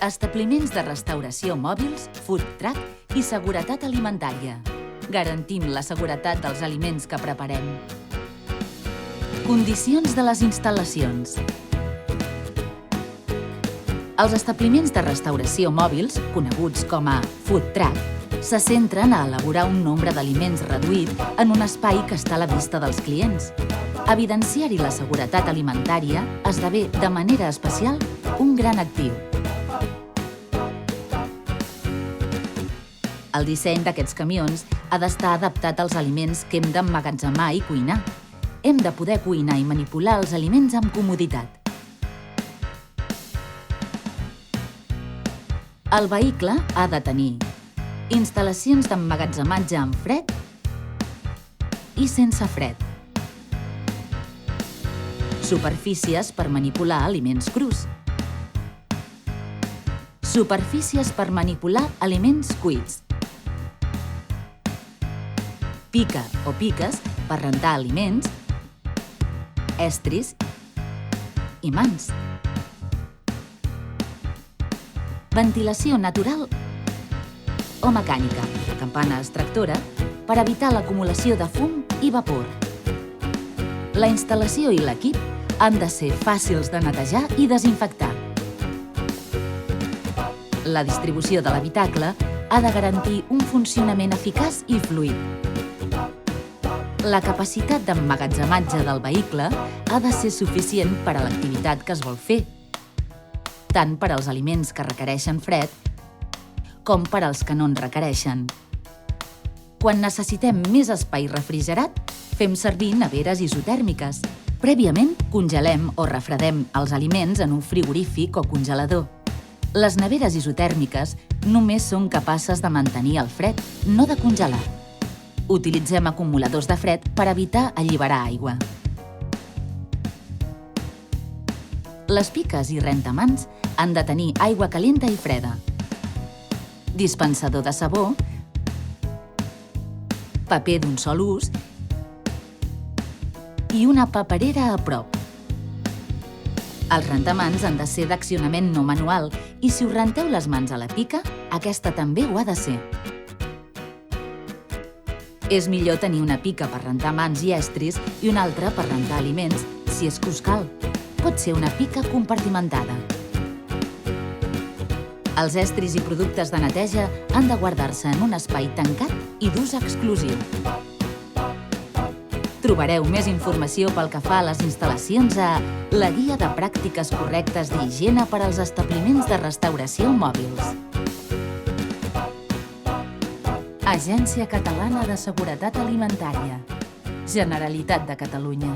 Establiments de restauració mòbils, food truck i seguretat alimentària. Garantim la seguretat dels aliments que preparem. Condicions de les instal·lacions. Els establiments de restauració mòbils, coneguts com a food truck, se centren a elaborar un nombre d'aliments reduït en un espai que està a la vista dels clients. Evidenciar-hi la seguretat alimentària esdevé, de manera especial, un gran actiu. El disseny d'aquests camions ha d'estar adaptat als aliments que hem d'emmagatzemar i cuinar. Hem de poder cuinar i manipular els aliments amb comoditat. El vehicle ha de tenir instal·lacions d'emmagatzematge amb fred i sense fred, superfícies per manipular aliments crus, superfícies per manipular aliments cuits, pica o piques per rentar aliments, estris i mans, ventilació natural o mecànica, campana extractora, per evitar l'acumulació de fum i vapor. La instal·lació i l'equip han de ser fàcils de netejar i desinfectar. La distribució de l'habitacle ha de garantir un funcionament eficaç i fluid. La capacitat d'emmagatzematge del vehicle ha de ser suficient per a l'activitat que es vol fer, tant per als aliments que requereixen fred com per als que no en requereixen. Quan necessitem més espai refrigerat, fem servir neveres isotèrmiques. Prèviament, congelem o refredem els aliments en un frigorífic o congelador. Les neveres isotèrmiques només són capaces de mantenir el fred, no de congelar. Utilitzem acumuladors de fred per evitar alliberar aigua. Les piques i rentamans han de tenir aigua calenta i freda, dispensador de sabó, paper d'un sol ús i una paperera a prop. Els rentamans han de ser d'accionament no manual i si us renteu les mans a la pica, aquesta també ho ha de ser. És millor tenir una pica per rentar mans i estris i una altra per rentar aliments, si és que us cal. Pot ser una pica compartimentada. Els estris i productes de neteja han de guardar-se en un espai tancat i d'ús exclusiu. Trobareu més informació pel que fa a les instal·lacions a la Guia de pràctiques correctes d'higiene per als establiments de restauració mòbils. Agència Catalana de Seguretat Alimentària. Generalitat de Catalunya.